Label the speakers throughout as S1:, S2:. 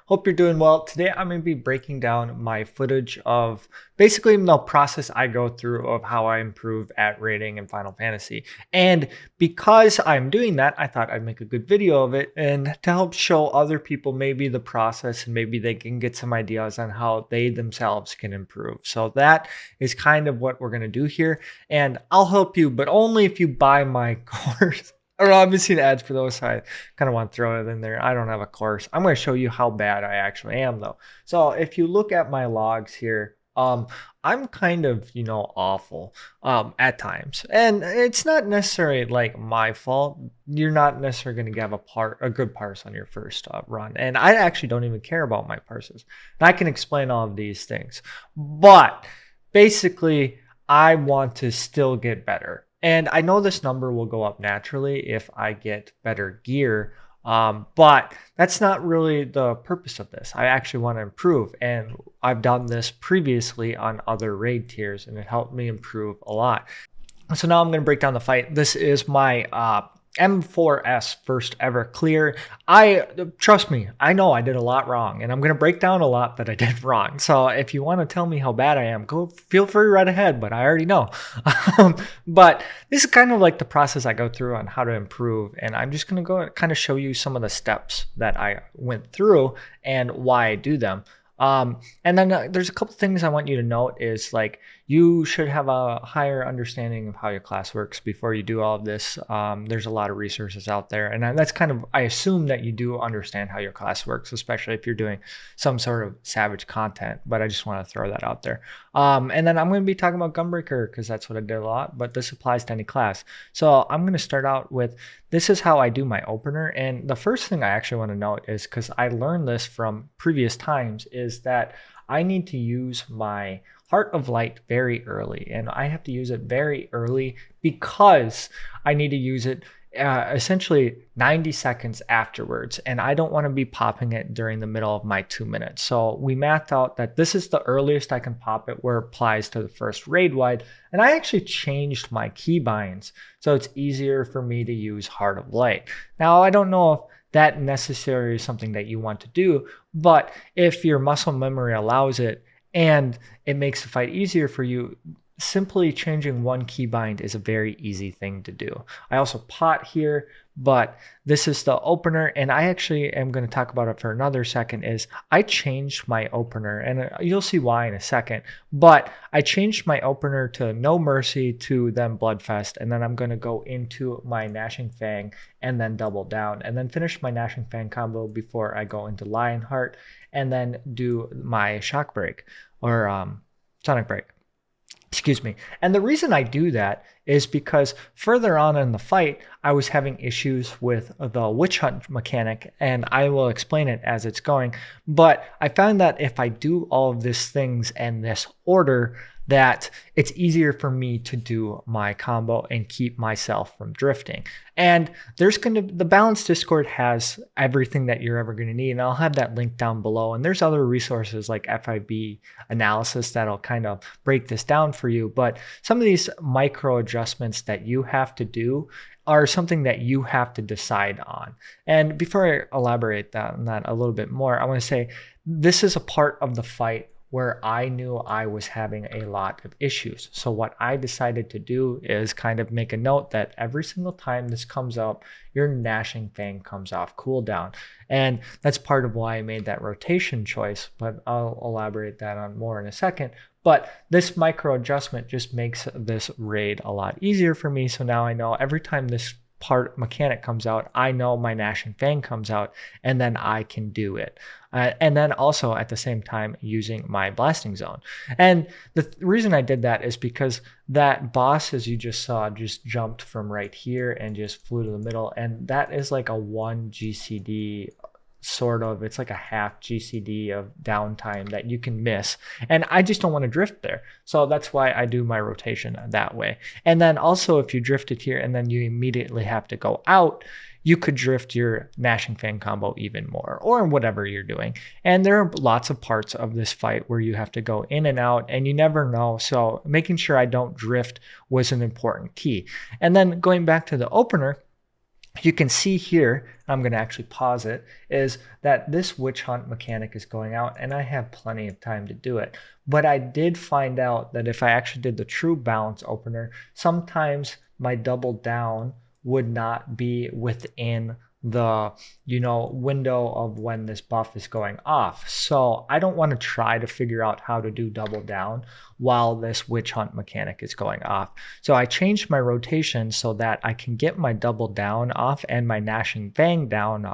S1: Hope you're doing well. Today I'm going to be breaking down my footage of basically the process I go through of how I improve at rating in Final Fantasy. And because I'm doing that, I thought I'd make a good video of it and to help show other people maybe the process and maybe they can get some ideas on how they themselves can improve. So that is kind of what we're going to do here. And I'll help you, but only if you buy my course. I don't know, I've been seeing ads for those, so I kind of want to throw it in there. I don't have a course. I'm going to show you how bad I actually am, though. So if you look at my logs here, I'm kind of, awful at times. And it's not necessarily like my fault. You're not necessarily going to have a good parse on your first run. And I actually don't even care about my parses. And I can explain all of these things. But basically, I want to still get better. And I know this number will go up naturally if I get better gear, but that's not really the purpose of this. I actually want to improve, and I've done this previously on other raid tiers, and it helped me improve a lot. So now I'm going to break down the fight. This is my M4S first ever clear. Trust me, I know I did a lot wrong, and I'm going to break down a lot that I did wrong. So if you want to tell me how bad I am, feel free right ahead, but I already know. But this is kind of like the process I go through on how to improve, and I'm just going to go kind of show you some of the steps that I went through and why I do them. And then there's a couple things I want you to note is like you should have a higher understanding of how your class works before you do all of this. There's a lot of resources out there, and that's kind of, I assume that you do understand how your class works, especially if you're doing some sort of savage content, but I just want to throw that out there. And then I'm going to be talking about Gunbreaker because that's what I did a lot, but this applies to any class. So I'm going to start out with, this is how I do my opener. And the first thing I actually want to note is, because I learned this from previous times, is that I need to use my Heart of Light very early. And I have to use it very early because I need to use it essentially 90 seconds afterwards, and I don't want to be popping it during the middle of my 2 minutes. So we mapped out that this is the earliest I can pop it where it applies to the first raid wide, and I actually changed my keybinds so it's easier for me to use Heart of Light. Now I don't know if that necessarily is something that you want to do, but if your muscle memory allows it and it makes the fight easier for you, simply changing one keybind is a very easy thing to do. I also pot here, but this is the opener, and I actually am going to talk about it for another second. Is I changed my opener, and you'll see why in a second, but I changed my opener to No Mercy to then Bloodfest, and then I'm going to go into my Gnashing Fang and then double down, and then finish my Gnashing Fang combo before I go into Lionheart, and then do my Shock Break, or Sonic Break. Excuse me. And the reason I do that is because further on in the fight, I was having issues with the witch hunt mechanic, and I will explain it as it's going. But I found that if I do all of these things in this order, that it's easier for me to do my combo and keep myself from drifting. And the Balance Discord has everything that you're ever going to need, and I'll have that link down below. And there's other resources like FIB analysis that'll kind of break this down for you. But some of these micro adjustments that you have to do are something that you have to decide on. And before I elaborate on that a little bit more, I want to say this is a part of the fight where I knew I was having a lot of issues. So what I decided to do is kind of make a note that every single time this comes up, your Gnashing Fang comes off cooldown. And that's part of why I made that rotation choice, but I'll elaborate that on more in a second. But this micro adjustment just makes this raid a lot easier for me. So now I know every time this part mechanic comes out, I know my Gnashing Fang comes out, and then I can do it. And then also at the same time using my Blasting Zone. And the reason I did that is because that boss, as you just saw, just jumped from right here and just flew to the middle. And that is like a 1 GCD sort of, it's like a half GCD of downtime that you can miss. And I just don't want to drift there. So that's why I do my rotation that way. And then also if you drifted here and then you immediately have to go out, you could drift your Gnashing Fang combo even more, or whatever you're doing. And there are lots of parts of this fight where you have to go in and out, and you never know. So making sure I don't drift was an important key. And then going back to the opener, you can see here, I'm going to actually pause it, is that this witch hunt mechanic is going out and I have plenty of time to do it. But I did find out that if I actually did the true balance opener, sometimes my double down would not be within the window of when this buff is going off. So I don't want to try to figure out how to do double down while this witch hunt mechanic is going off. So I changed my rotation so that I can get my double down off and my gnashing fang down,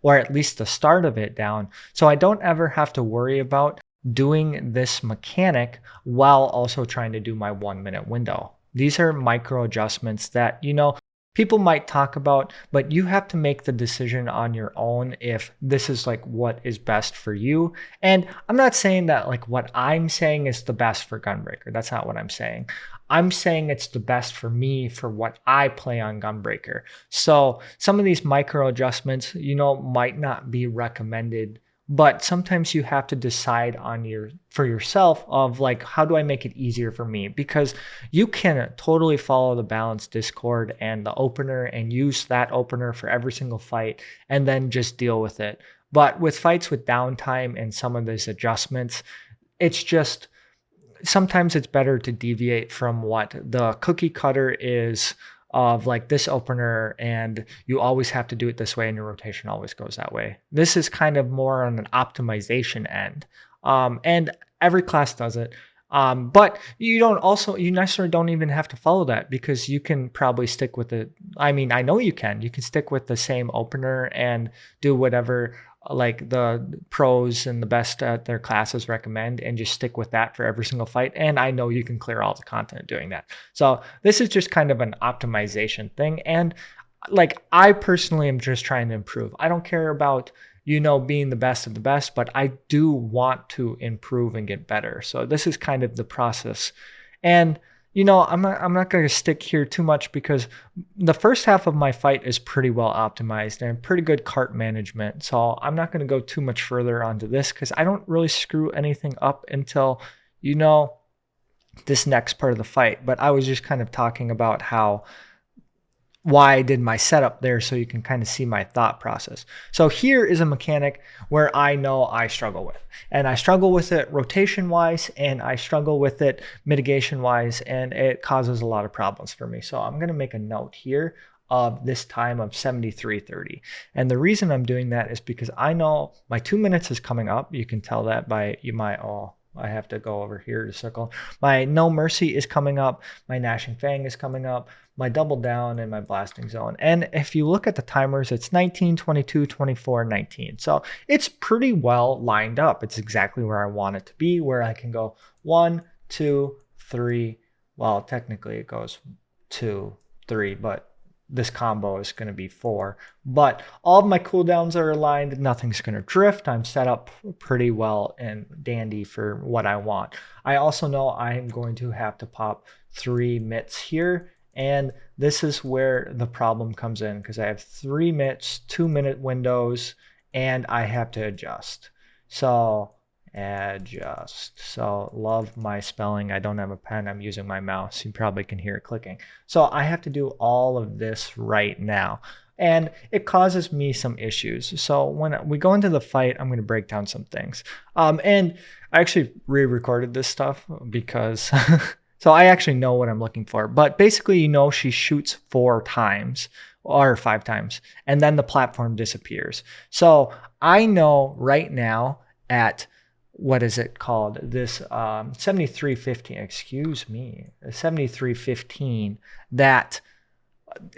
S1: or at least the start of it down, so I don't ever have to worry about doing this mechanic while also trying to do my 1 minute window. These are micro adjustments that, people might talk about, but you have to make the decision on your own if this is like what is best for you. And I'm not saying that like what I'm saying is the best for Gunbreaker. That's not what I'm saying. I'm saying it's the best for me for what I play on Gunbreaker. So some of these micro adjustments, might not be recommended, but sometimes you have to decide for yourself of like, how do I make it easier for me? Because you can totally follow the balance Discord and the opener and use that opener for every single fight and then just deal with it. But with fights with downtime and some of these adjustments, it's just, sometimes it's better to deviate from what the cookie cutter is of like this opener, and you always have to do it this way and your rotation always goes that way. This is kind of more on an optimization end. And every class does it. But you necessarily don't even have to follow that, because you can probably stick with it. I mean, I know you can stick with the same opener and do whatever like the pros and the best at their classes recommend, and just stick with that for every single fight. And I know you can clear all the content doing that. So this is just kind of an optimization thing. And like, I personally am just trying to improve. I don't care about, being the best of the best, but I do want to improve and get better. So this is kind of the process. And I'm not going to stick here too much, because the first half of my fight is pretty well optimized and pretty good cart management. So I'm not going to go too much further onto this, because I don't really screw anything up until, this next part of the fight. But I was just kind of talking about why I did my setup there, so you can kind of see my thought process. So here is a mechanic where I know I struggle with. And I struggle with it rotation-wise, and I struggle with it mitigation-wise, and it causes a lot of problems for me. So I'm going to make a note here of this time of 73:30. And the reason I'm doing that is because I know my 2 minutes is coming up. You can tell that by I have to go over here to circle. My No Mercy is coming up. My Gnashing Fang is coming up. My Double Down and my Blasting Zone. And if you look at the timers, it's 19, 22, 24, 19. So it's pretty well lined up. It's exactly where I want it to be, where I can go 1, 2, 3. Well, technically it goes 2, 3, but this combo is going to be 4. But all of my cooldowns are aligned. Nothing's going to drift. I'm set up pretty well and dandy for what I want. I also know I'm going to have to pop 3 mitts here. And this is where the problem comes in, because I have 3 mitts, 2 minute windows, and I have to adjust. So adjust. So love my spelling. I don't have a pen. I'm using my mouse. You probably can hear it clicking. So I have to do all of this right now, and it causes me some issues. So when we go into the fight, I'm going to break down some things. And I actually re-recorded this stuff because so I actually know what I'm looking for. But basically, she shoots 4 times or 5 times, and then the platform disappears. So I know right now at, what is it called? This 7315, that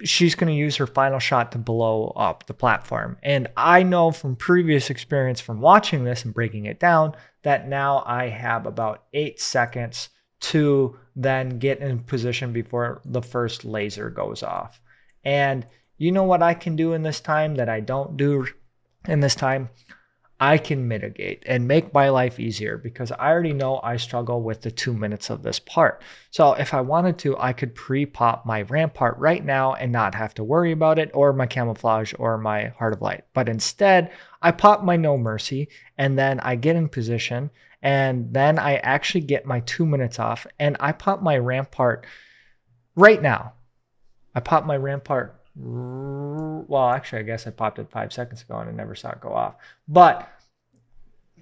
S1: she's going to use her final shot to blow up the platform. And I know from previous experience from watching this and breaking it down that now I have about 8 seconds to then get in position before the first laser goes off. And you know what I can do in this time that I don't do in this time? I can mitigate and make my life easier, because I already know I struggle with the 2 minutes of this part. So if I wanted to, I could pre-pop my Rampart right now and not have to worry about it, or my Camouflage or my Heart of Light. But instead, I pop my No Mercy, and then I get in position, and then I actually get my 2 minutes off, and I pop my Rampart right now. I pop my Rampart Well, actually, I guess I popped it 5 seconds ago and I never saw it go off. But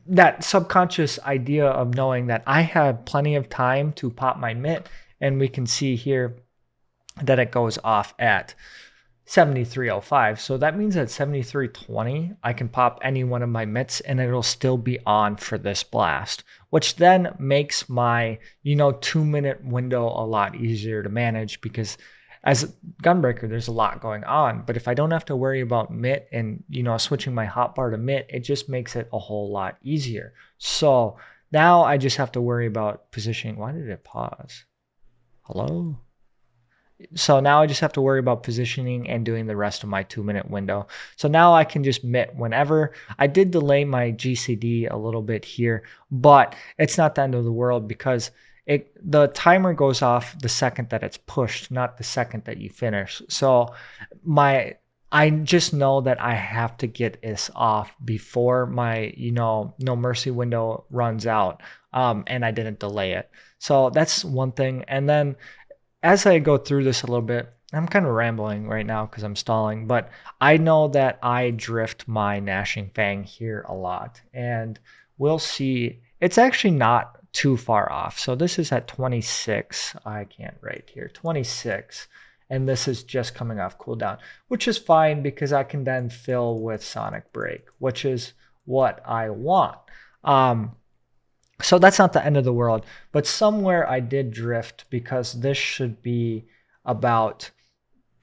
S1: that subconscious idea of knowing that I have plenty of time to pop my mitt, and we can see here that it goes off at 7305. So that means at 7320, I can pop any one of my mitts and it'll still be on for this blast, which then makes my, 2-minute window a lot easier to manage because as gunbreaker, there's a lot going on. But if I don't have to worry about mitt and, switching my hotbar to mitt, it just makes it a whole lot easier. So now I just have to worry about positioning. Why did it pause? Hello? So now I just have to worry about positioning and doing the rest of my 2-minute window. So now I can just mitt whenever. I did delay my GCD a little bit here, but it's not the end of the world because the timer goes off the second that it's pushed, not the second that you finish. So I just know that I have to get this off before my, no mercy window runs out. And I didn't delay it. So that's one thing. And then as I go through this a little bit, I'm kind of rambling right now because I'm stalling, but I know that I drift my Gnashing Fang here a lot, and we'll see. It's actually not too far off. So this is at 26. I can't write here, 26. And this is just coming off cooldown, which is fine because I can then fill with Sonic Break, which is what I want. So that's not the end of the world, but somewhere I did drift because this should be about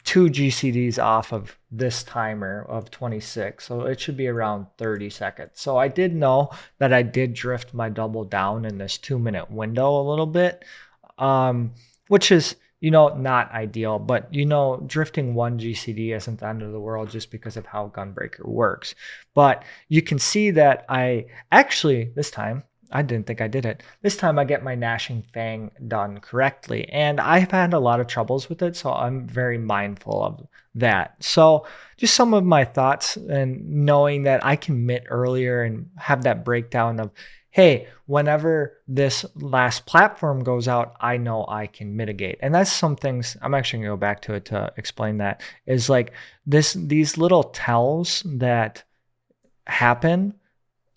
S1: 2 GCDs off of this timer of 26. So it should be around 30 seconds. So I did know that I did drift my double down in this 2-minute window a little bit, which is, not ideal, but, drifting 1 GCD isn't the end of the world just because of how Gunbreaker works. But you can see that I actually, this time, I didn't think I did it. This time I get my Gnashing Fang done correctly. And I've had a lot of troubles with it, so I'm very mindful of that. So just some of my thoughts and knowing that I can mitt earlier and have that breakdown of, hey, whenever this last platform goes out, I know I can mitigate. And that's some things, I'm actually going to go back to it to explain that, is like these little tells that happen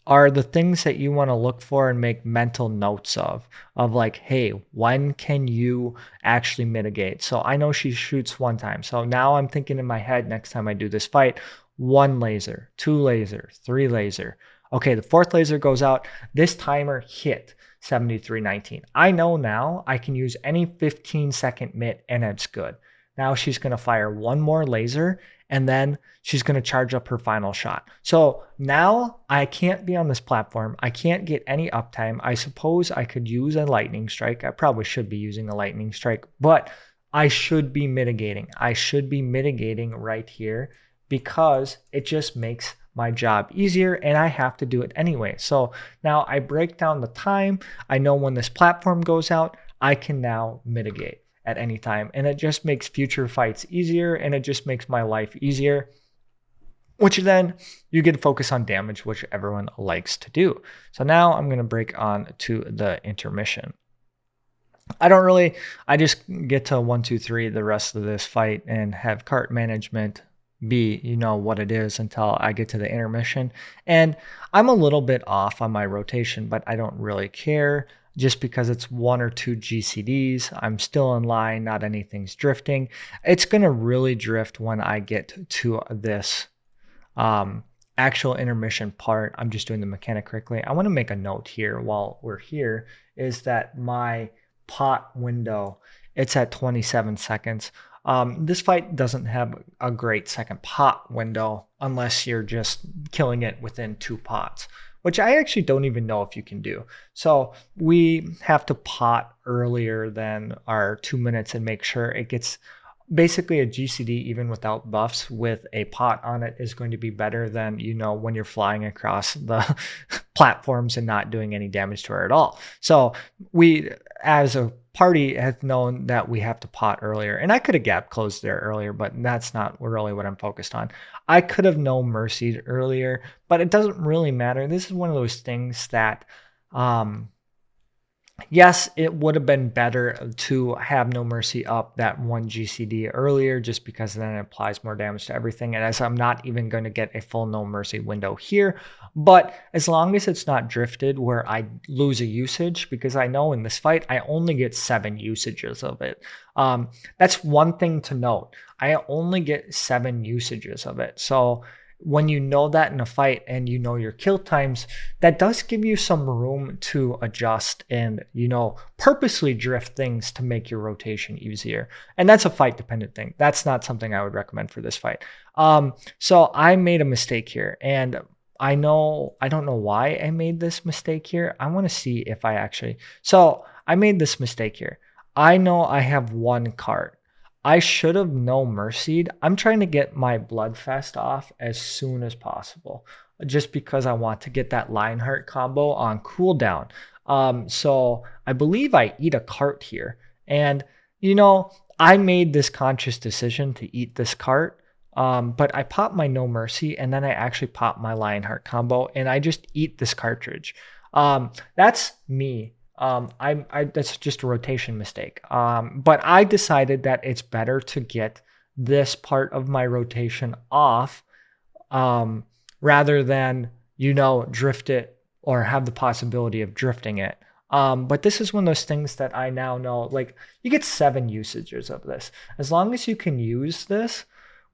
S1: are the things that you want to look for and make mental notes of like, hey, when can you actually mitigate? So I know she shoots 1 time. So now I'm thinking in my head, next time I do this fight, 1 laser, 2 laser, 3 laser. Okay, the 4th laser goes out. This timer hit 7319. I know now I can use any 15-second mitt and it's good. Now she's going to fire 1 more laser and then she's going to charge up her final shot. So now I can't be on this platform. I can't get any uptime. I suppose I could use a lightning strike. I probably should be using a lightning strike, but I should be mitigating. I should be mitigating right here because it just makes my job easier and I have to do it anyway. So now I break down the time. I know when this platform goes out, I can now mitigate at any time. And it just makes future fights easier and it just makes my life easier, which then you get to focus on damage, which everyone likes to do. So now I'm going to break on to the intermission. I just get to 1, 2, 3 the rest of this fight and have cart management be, what it is until I get to the intermission. And I'm a little bit off on my rotation, but I don't really care. Just because it's 1 or 2 GCDs, I'm still in line, not anything's drifting. It's going to really drift when I get to this actual intermission part. I'm just doing the mechanic correctly. I want to make a note here while we're here is that my pot window, it's at 27 seconds. This fight doesn't have a great second pot window unless you're just killing it within 2 pots, which I actually don't even know if you can do. So we have to pot earlier than our 2 minutes and make sure it gets basically a GCD even without buffs with a pot on it is going to be better than, when you're flying across the platforms and not doing any damage to her at all. So we, as a party, have known that we have to pot earlier. And I could have gap closed there earlier, but that's not really what I'm focused on. I could have no mercied earlier, but it doesn't really matter. This is one of those things that Yes, it would have been better to have No Mercy up that one GCD earlier, just because then it applies more damage to everything. And as I'm not even going to get a full No Mercy window here, but as long as it's not drifted where I lose a usage, because I know in this fight, I only get 7 usages of it. That's one thing to note. I only get 7 usages of it. So when you know that in a fight and you know your kill times, that does give you some room to adjust and, purposely drift things to make your rotation easier. And that's a fight dependent thing. That's not something I would recommend for this fight. So I made a mistake here, and I don't know why I made this mistake here. I want to see if so I made this mistake here. I know I have one cart. I should have no mercied. I'm trying to get my Bloodfest off as soon as possible, just because I want to get that Lionheart combo on cooldown. So I believe I eat a cart here. And, I made this conscious decision to eat this cart. But I pop my No Mercy, and then I actually pop my Lionheart combo, and I just eat this cartridge. That's me. That's just a rotation mistake. But I decided that it's better to get this part of my rotation off, rather than, drift it or have the possibility of drifting it. But this is one of those things that I now know, like, you get 7 usages of this. As long as you can use this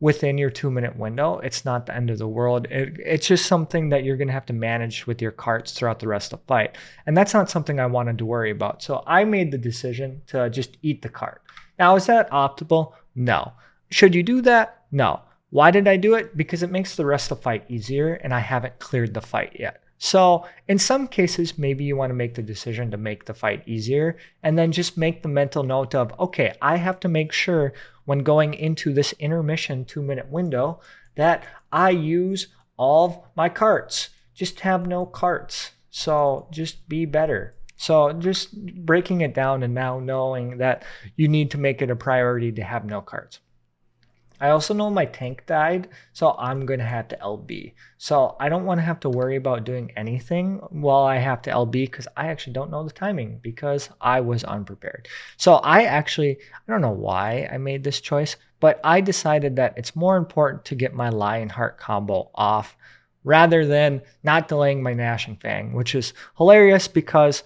S1: within your 2-minute window, it's not the end of the world. It's just something that you're going to have to manage with your carts throughout the rest of the fight. And that's not something I wanted to worry about. So I made the decision to just eat the cart. Now, is that optimal? No. Should you do that? No. Why did I do it? Because it makes the rest of the fight easier, and I haven't cleared the fight yet. So in some cases, maybe you want to make the decision to make the fight easier, and then just make the mental note of, okay, I have to make sure when going into this intermission 2-minute window that I use all of my carts. Just have no carts. So just be better. So just breaking it down and now knowing that you need to make it a priority to have no carts. I also know my tank died, so I'm going to have to LB. So I don't want to have to worry about doing anything while I have to LB, because I actually don't know the timing because I was unprepared. So I don't know why I made this choice, but I decided that it's more important to get my Lionheart combo off rather than not delaying my Gnashing Fang, which is hilarious because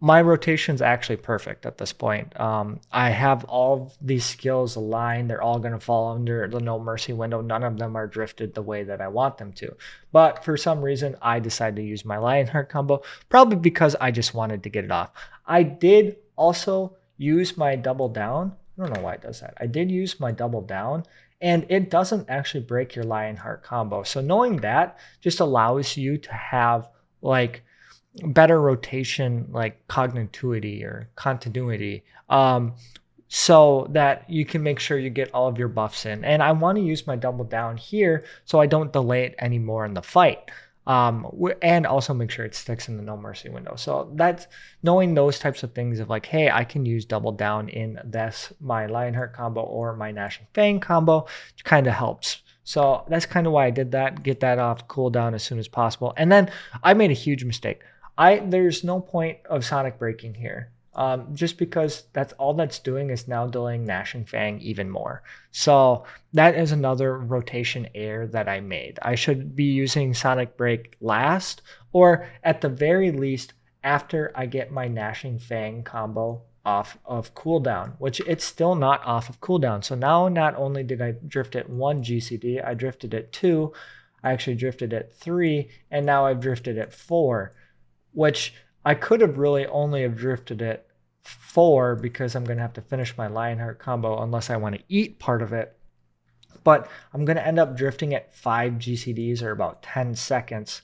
S1: my rotation's actually perfect at this point. I have all these skills aligned. They're all going to fall under the No Mercy window. None of them are drifted the way that I want them to. But for some reason, I decided to use my Lionheart combo, probably because I just wanted to get it off. I did also use my double down. I don't know why it does that. I did use my double down, and it doesn't actually break your Lionheart combo. So knowing that just allows you to have like better rotation, like cognitivity or continuity, so that you can make sure you get all of your buffs in. And I want to use my double down here so I don't delay it anymore in the fight, and also make sure it sticks in the No Mercy window. So that's knowing those types of things of like, hey, I can use double down in this, my Lionheart combo or my Gnashing Fang combo, kind of helps. So that's kind of why I did that, get that off cooldown as soon as possible. And then I made a huge mistake. There's no point of Sonic Breaking here, just because that's all that's doing is now delaying Gnashing Fang even more. So that is another rotation error that I made. I should be using Sonic Break last, or at the very least after I get my Gnashing Fang combo off of cooldown, which it's still not off of cooldown. So now not only did I drift it 1 GCD, I drifted it 2, I actually drifted it 3, and now I've drifted it 4. Which I could have really only have drifted it 4 because I'm going to have to finish my Lionheart combo unless I want to eat part of it. But I'm going to end up drifting at 5 GCDs or about 10 seconds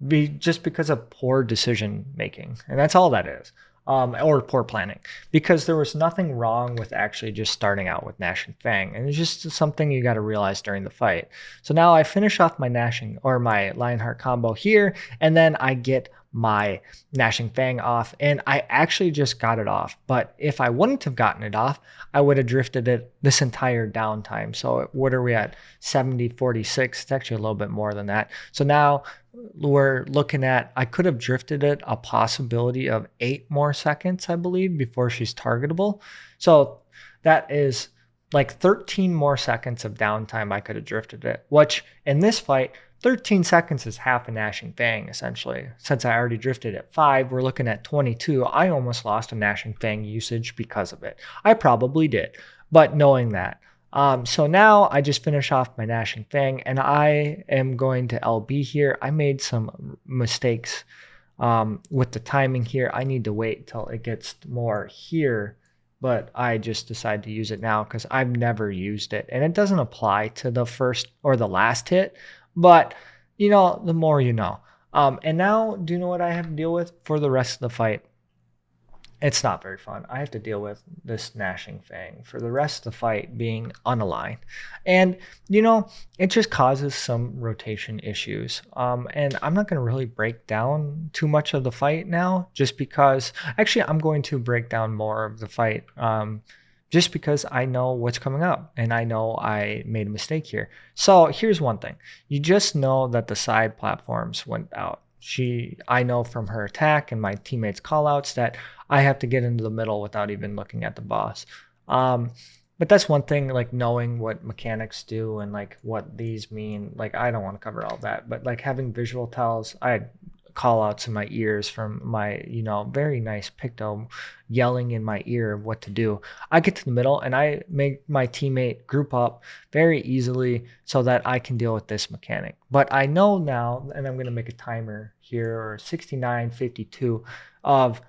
S1: just because of poor decision making. And that's all that is. Or poor planning, because there was nothing wrong with actually just starting out with Gnashing Fang. And it's just something you got to realize during the fight. So now I finish off my my Lionheart combo here, and then I get my Gnashing Fang off, and I actually just got it off. But if I wouldn't have gotten it off, I would have drifted it this entire downtime. So what are we at? 70-46. It's actually a little bit more than that. So now we're looking at, I could have drifted it a possibility of 8 more seconds, I believe, before she's targetable. So that is like 13 more seconds of downtime I could have drifted it, which in this fight, 13 seconds is half a Gnashing Fang, essentially. Since I already drifted at 5, we're looking at 22. I almost lost a Gnashing Fang usage because of it. I probably did, but knowing that. So now I just finish off my Gnashing Fang, and I am going to LB here. I made some mistakes with the timing here. I need to wait till it gets more here, but I just decided to use it now because I've never used it. And it doesn't apply to the first or the last hit, but you know, the more you know. And now, do you know what I have to deal with for the rest of the fight? It's not very fun. I have to deal with this Gnashing Fang for the rest of the fight being unaligned. And, you know, it just causes some rotation issues. And I'm not going to really break down too much of the fight now, just because, actually, I'm going to break down more of the fight just because I know what's coming up and I know I made a mistake here. So here's one thing. You just know that the side platforms went out. I know from her attack and my teammates' callouts that I have to get into the middle without even looking at the boss. But that's one thing, like knowing what mechanics do and like what these mean. Like I don't want to cover all that, but like having visual tells, I had callouts in my ears from my, you know, very nice Picto yelling in my ear what to do. I get to the middle and I make my teammate group up very easily so that I can deal with this mechanic. But I know now, and I'm going to make a timer here, or 69:52 of,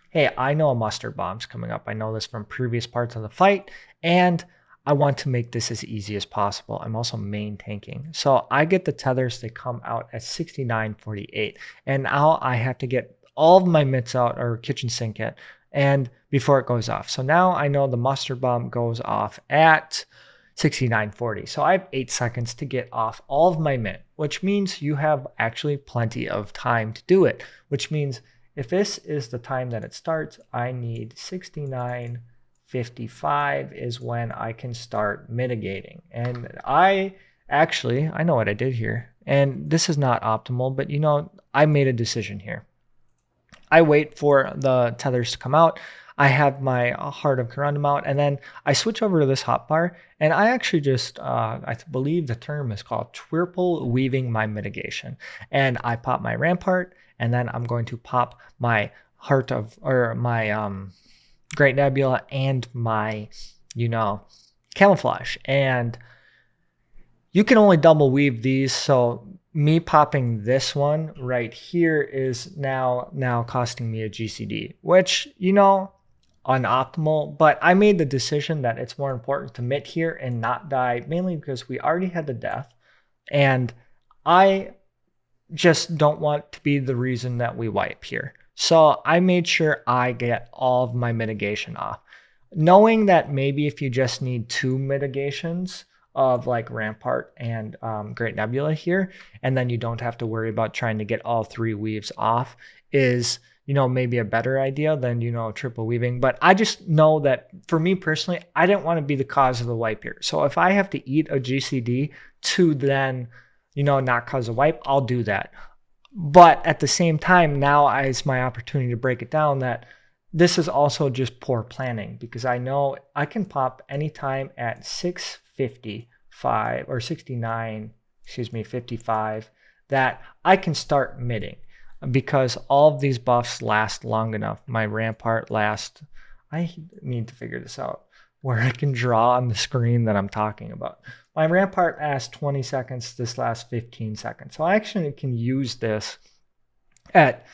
S1: hey, I know a mustard bomb's coming up. I know this from previous parts of the fight, and I want to make this as easy as possible. I'm also main tanking. So I get the tethers, they come out at 69:48. And now I have to get all of my mitts out, or kitchen sink it, and before it goes off. So now I know the mustard bomb goes off at 69:40. So I have 8 seconds to get off all of my mitt, which means you have actually plenty of time to do it, which means if this is the time that it starts, I need 69:55 is when I can start mitigating. And I know what I did here. And this is not optimal, but you know, I made a decision here. I wait for the tethers to come out. I have my Heart of Corundum out, and then I switch over to this hotbar, and I actually just, I believe the term is called triple weaving my mitigation. And I pop my Rampart, and then I'm going to pop my Great Nebula and my, you know, Camouflage. And you can only double weave these, so me popping this one right here is now costing me a GCD, which, you know, unoptimal, but I made the decision that it's more important to mitt here and not die, mainly because we already had the death, and I just don't want to be the reason that we wipe here. So I made sure I get all of my mitigation off, knowing that maybe if you just need 2 mitigations of like Rampart and Great Nebula here, and then you don't have to worry about trying to get all 3 weaves off, is, you know, maybe a better idea than, you know, triple weaving. But I just know that for me personally, I didn't want to be the cause of the wipe here. So if I have to eat a GCD to then, you know, not cause a wipe, I'll do that. But at the same time, now is my opportunity to break it down that this is also just poor planning, because I know I can pop anytime at 6:55 or 55, that I can start mitting, because all of these buffs last long enough. My Rampart lasts, I need to figure this out, where I can draw on the screen that I'm talking about. My Rampart lasts 20 seconds, this lasts 15 seconds. So I actually can use this at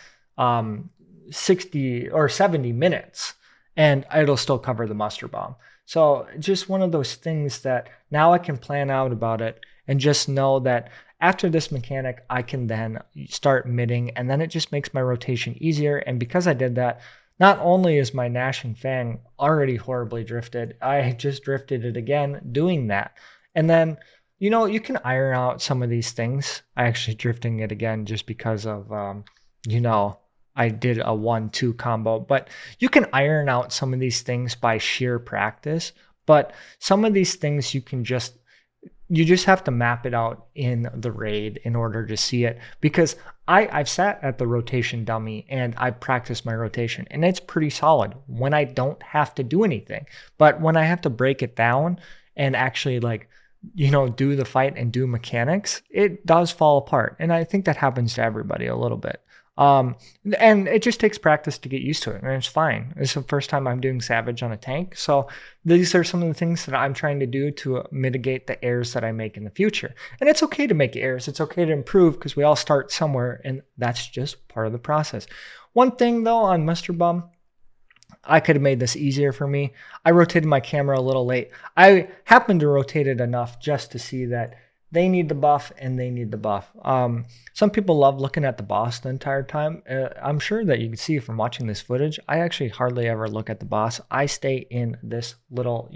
S1: 60 or 70 minutes, and it'll still cover the muster bomb. So just one of those things that now I can plan out about it and just know that after this mechanic, I can then start mitting, and then it just makes my rotation easier. And because I did that, not only is my Gnashing Fang already horribly drifted, I just drifted it again doing that. And then, you know, you can iron out some of these things. I actually drifting it again just because of you know, I did a 1-2 combo. But you can iron out some of these things by sheer practice. But some of these things you just have to map it out in the raid in order to see it. Because I've sat at the rotation dummy and I practiced my rotation and it's pretty solid when I don't have to do anything. But when I have to break it down and actually like, do the fight and do mechanics, it does fall apart. And I think that happens to everybody a little bit. Um, and it just takes practice to get used to it, and it's fine. It's the first time I'm doing Savage on a tank, so these are some of the things that I'm trying to do to mitigate the errors that I make in the future. And it's okay to make errors. It's okay to improve because we all start somewhere, and that's just part of the process. One thing though on Mr. Bum, I could have made this easier for me. I rotated my camera a little late. I happened to rotate it enough just to see that they need the buff and they need the buff. Some people love looking at the boss the entire time. I'm sure that you can see from watching this footage, I actually hardly ever look at the boss. I stay in this little,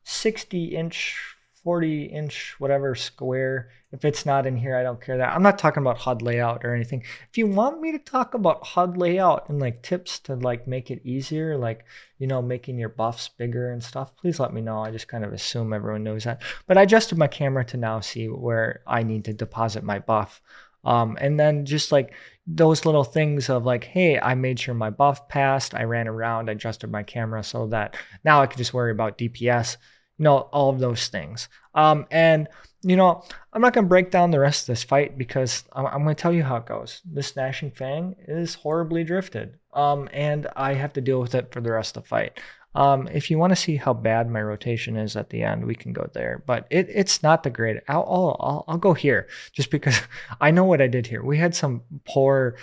S1: 60-inch, 40-inch, whatever square. If it's not in here, I don't care that. I'm not talking about HUD layout or anything. If you want me to talk about HUD layout and like tips to like make it easier, like, making your buffs bigger and stuff, please let me know. I just kind of assume everyone knows that. But I adjusted my camera to now see where I need to deposit my buff. And then just like those little things of like, hey, I made sure my buff passed. I ran around, I adjusted my camera so that now I could just worry about DPS, all of those things. And I'm not going to break down the rest of this fight because I'm going to tell you how it goes. This Gnashing Fang is horribly drifted, and I have to deal with it for the rest of the fight. If you want to see how bad my rotation is at the end, we can go there. But it's not the great. I'll go here just because I know what I did here. We had some poor,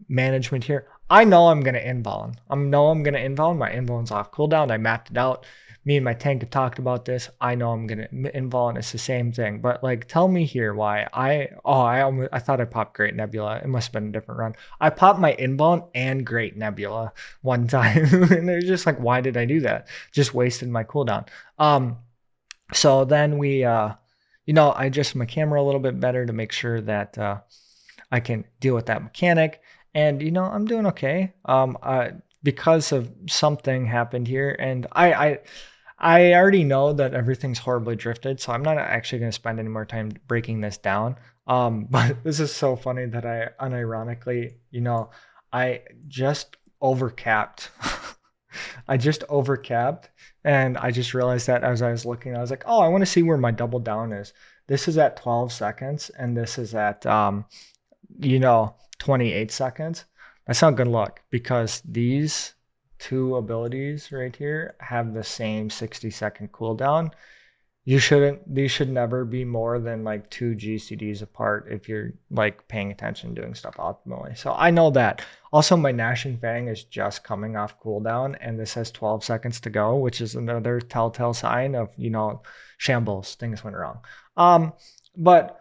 S1: management here. I know I'm going to involve. My involve's off cooldown. I mapped it out. Me and my tank have talked about this. I know I'm gonna involve. It's the same thing, but like, tell me here why I thought I popped Great Nebula. It must have been a different run. I popped my inbound and Great Nebula one time, and they're just like, why did I do that? Just wasted my cooldown. So then we, I adjusted my camera a little bit better to make sure that I can deal with that mechanic, and I'm doing okay. Because of something happened here, and I already know that everything's horribly drifted, so I'm not actually going to spend any more time breaking this down. But this is so funny that I unironically, I just overcapped. I just overcapped, and I just realized that as I was looking, I was like, oh, I want to see where my double down is. This is at 12 seconds, and this is at, 28 seconds. That's not good luck because these two abilities right here have the same 60-second cooldown. These should never be more than like 2 GCDs apart if you're like paying attention, doing stuff optimally. So I know that. Also, my Gnashing Fang is just coming off cooldown and this has 12 seconds to go, which is another telltale sign of, shambles, things went wrong. But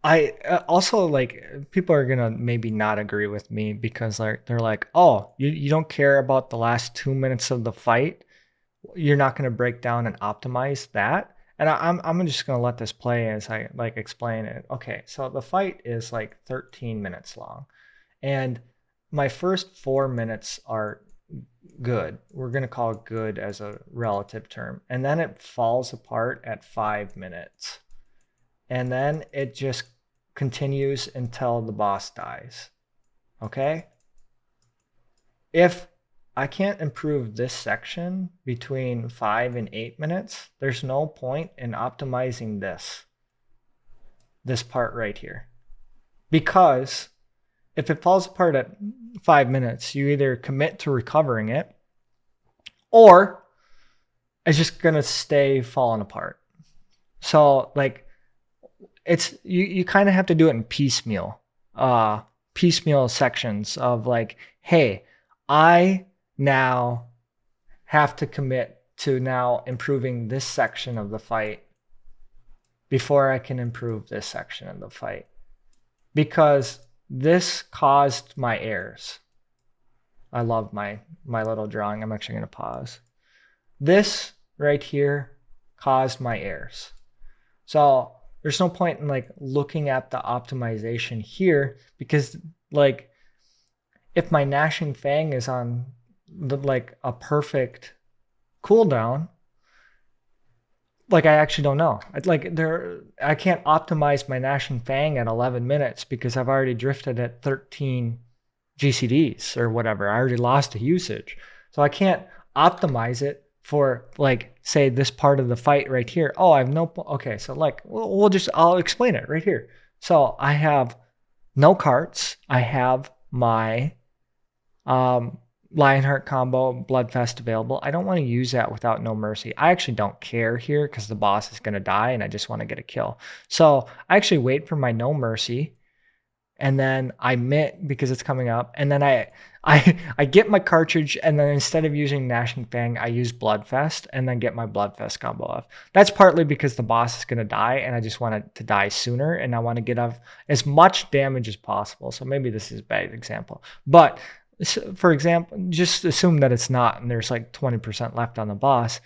S1: I also like people are gonna maybe not agree with me because they're like, oh, you don't care about the last 2 minutes of the fight. You're not gonna break down and optimize that. And I'm just gonna let this play as I like explain it. Okay, so the fight is like 13 minutes long, and my first 4 minutes are good. We're gonna call it good as a relative term, and then it falls apart at 5 minutes. And then it just continues until the boss dies. Okay? If I can't improve this section between 5 and 8 minutes, there's no point in optimizing this part right here. Because if it falls apart at 5 minutes, you either commit to recovering it or it's just gonna stay falling apart. So like, it's you kind of have to do it in piecemeal sections of like, hey, I now have to commit to now improving this section of the fight before I can improve this section of the fight because this caused my errors. I love my little drawing. I'm actually going to pause. This right here caused my errors. So there's no point in like looking at the optimization here, because like if my gnashing fang is on the like a perfect cooldown, like I actually don't know. I can't optimize my gnashing fang at 11 minutes because I've already drifted at 13 GCDs or whatever. I already lost a usage. So I can't optimize it for like say this part of the fight right here. Oh, I have no okay, so like I'll explain it right here. So I have no carts. I have my Lionheart combo, Bloodfest available. I don't want to use that without No Mercy. I actually don't care here because the boss is going to die and I just want to get a kill. So I actually wait for my No Mercy, and then I mint because it's coming up, and then I get my cartridge, and then instead of using Gnashing Fang, I use Bloodfest and then get my Bloodfest combo off. That's partly because the boss is going to die and I just want it to die sooner, and I want to get off as much damage as possible. So maybe this is a bad example, but for example, just assume that it's not and there's like 20% left on the boss.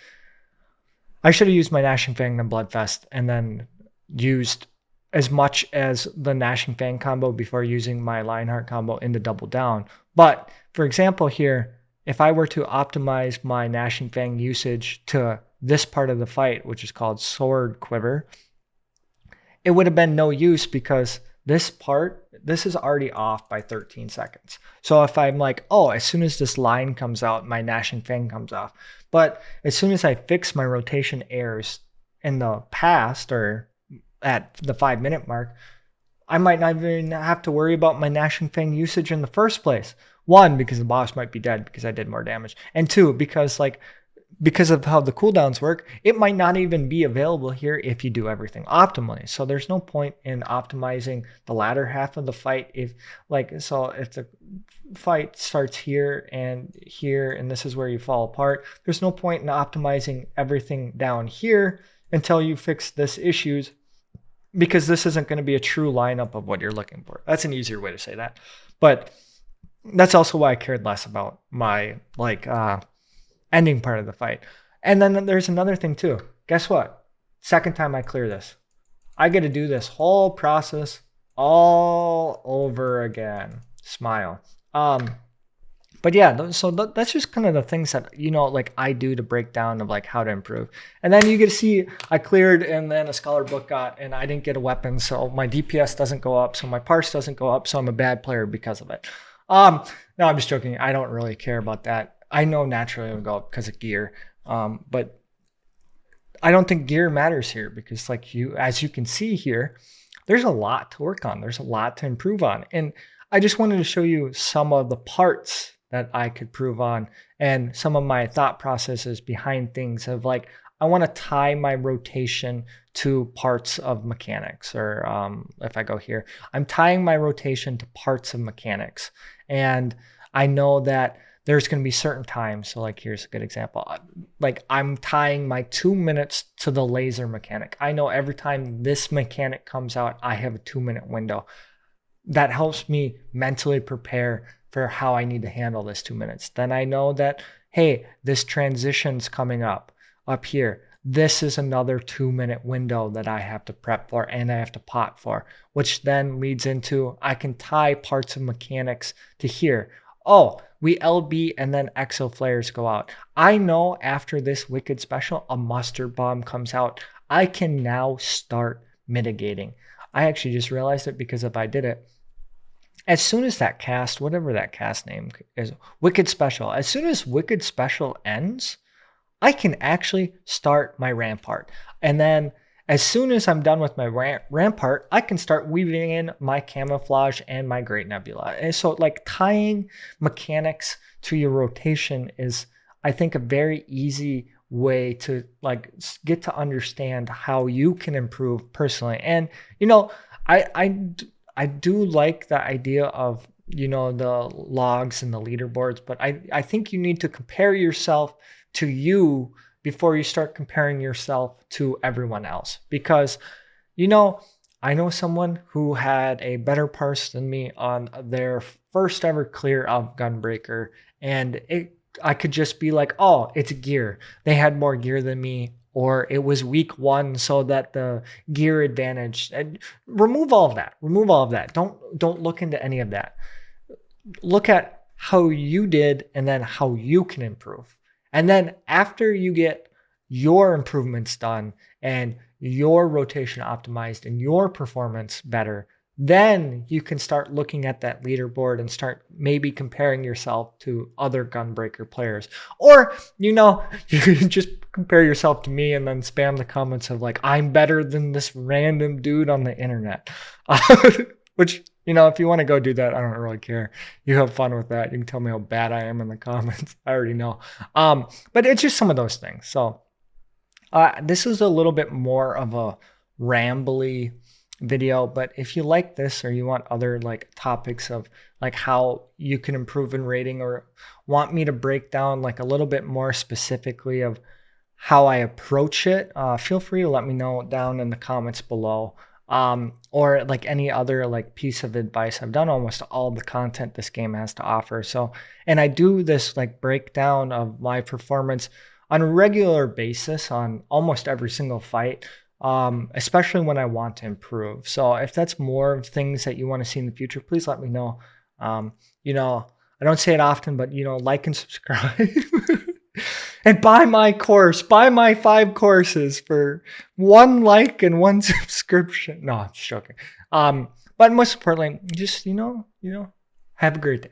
S1: I should have used my Gnashing Fang and Bloodfest and then used as much as the Gnashing Fang combo before using my Lionheart combo into Double Down. But for example here, if I were to optimize my Gnashing Fang usage to this part of the fight, which is called Sword Quiver, it would have been no use because this is already off by 13 seconds. So if I'm like, oh, as soon as this line comes out, my Gnashing Fang comes off. But as soon as I fix my rotation errors in the past or at the 5-minute mark, I might not even have to worry about my Gnashing Fang usage in the first place. One, because the boss might be dead because I did more damage. And two, because of how the cooldowns work, it might not even be available here if you do everything optimally. So there's no point in optimizing the latter half of the fight. If the fight starts here, and this is where you fall apart, there's no point in optimizing everything down here until you fix this issues, because this isn't going to be a true lineup of what you're looking for. That's an easier way to say that. But that's also why I cared less about my ending part of the fight. And then there's another thing too. Guess what? Second time I clear this, I get to do this whole process all over again. Smile. But yeah, so that's just kind of the things that, like I do to break down of like how to improve. And then you get to see I cleared, and then a scholar book got, and I didn't get a weapon. So my DPS doesn't go up. So my parse doesn't go up. So I'm a bad player because of it. No, I'm just joking. I don't really care about that. I know naturally it'll go up because of gear. But I don't think gear matters here because as you can see here, there's a lot to work on. There's a lot to improve on. And I just wanted to show you some of the parts that I could improve on and some of my thought processes behind things of like, I want to tie my rotation to parts of mechanics, or if I go here, I'm tying my rotation to parts of mechanics. And I know that there's going to be certain times. So like, here's a good example. Like I'm tying my 2 minutes to the laser mechanic. I know every time this mechanic comes out, I have a 2-minute window. That helps me mentally prepare for how I need to handle this 2 minutes. Then I know that, hey, this transition's coming up here. This is another 2-minute window that I have to prep for and I have to pot for, which then leads into, I can tie parts of mechanics to here. Oh, we LB and then exo flares go out. I know after this wicked special, a mustard bomb comes out. I can now start mitigating. I actually just realized it because if I did it, as soon as that cast, whatever that cast name is, Wicked Special, as soon as Wicked Special ends, I can actually start my Rampart. And then as soon as I'm done with my Rampart, I can start weaving in my Camouflage and my Great Nebula. And so like tying mechanics to your rotation is, I think, a very easy way to like get to understand how you can improve personally. And, I do like the idea of, the logs and the leaderboards, but I think you need to compare yourself to you before you start comparing yourself to everyone else. Because, I know someone who had a better parse than me on their first ever clear of Gunbreaker, and I could just be like, oh, it's gear. They had more gear than me. or it was week 1 so that the gear advantage. And remove all of that. Remove all of that. Don't look into any of that. Look at how you did and then how you can improve. And then after you get your improvements done and your rotation optimized and your performance better, then you can start looking at that leaderboard and start maybe comparing yourself to other Gunbreaker players. Or, you can just compare yourself to me and then spam the comments of like, I'm better than this random dude on the internet. Which, if you want to go do that, I don't really care. You have fun with that. You can tell me how bad I am in the comments. I already know. But it's just some of those things. So this is a little bit more of a rambly video, but if you like this or you want other like topics of like how you can improve in rating, or want me to break down like a little bit more specifically of how I approach it, feel free to let me know down in the comments below. Or like any other like piece of advice. I've done almost all the content this game has to offer. So, and I do this like breakdown of my performance on a regular basis on almost every single fight. Especially when I want to improve. So if that's more of things that you want to see in the future, please let me know. I don't say it often, but like and subscribe. And buy my course, buy my 5 courses for 1 like and 1 subscription. No, I'm just joking. But most importantly, just, have a great day.